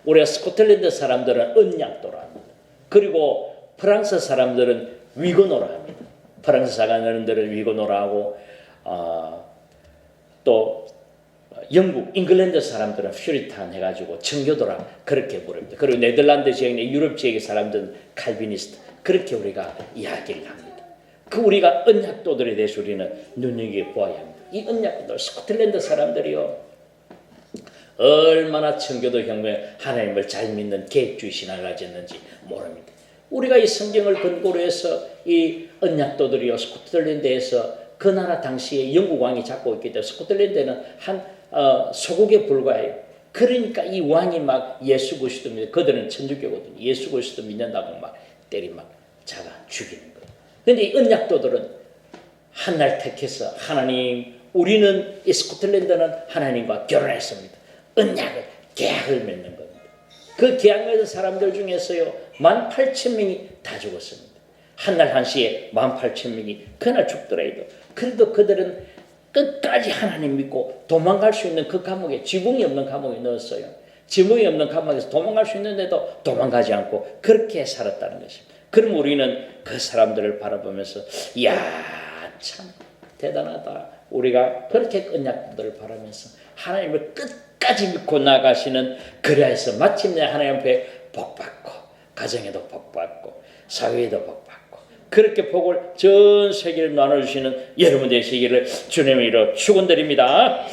우리가 스코틀랜드 사람들은 언약도라 합니다. 그리고 프랑스 사람들은 위고노라 합니다. 프랑스 사람들은 위고노라 하고 또 영국, 잉글랜드 사람들은 퓨리탄 해가지고 청교도라 그렇게 부릅니다. 그리고 네덜란드 지역의 유럽 지역의 사람들은 칼비니스트 그렇게 우리가 이야기를 합니다. 그 우리가 언약도들에 대해서 우리는 눈여겨보아야 합니다. 이 언약도들 스코틀랜드 사람들이요 얼마나 청교도 혁명에 하나님을 잘 믿는 계획주의 신앙을 가졌는지 모릅니다. 우리가 이 성경을 근거로 해서 이 언약도들이요 스코틀랜드에서 그 나라 당시에 영국 왕이 잡고 있기 때문에 스코틀랜드는 한 소국에 불과해요. 그러니까 이 왕이 막 예수 그리스도 믿는 그들은 천주교거든요. 예수 그리스도 믿는다고 막 때리 막 잡아 죽이는 거예요. 그런데 이 언약도들은 한날 택해서 하나님 우리는 이 스코틀랜드는 하나님과 결혼했습니다. 언약을 계약을 맺는 겁니다. 그 계약맺은 사람들 중에서요 18,000명이 다 죽었습니다. 한날 한시에 18,000명이 그날 죽더라도 그래도 그들은 끝까지 하나님 믿고 도망갈 수 있는 그 감옥에, 지붕이 없는 감옥에 넣었어요. 지붕이 없는 감옥에서 도망갈 수 있는데도 도망가지 않고 그렇게 살았다는 것입니다. 그럼 우리는 그 사람들을 바라보면서 이야 참 대단하다. 우리가 그렇게 언약들을 바라면서 하나님을 끝까지 믿고 나가시는, 그래서 마침내 하나님 앞에 복받고 가정에도 복받고 사회에도 복받고 그렇게 복을 전 세계를 나눠주시는 여러분 되시기를 주님의 이름으로 축원드립니다.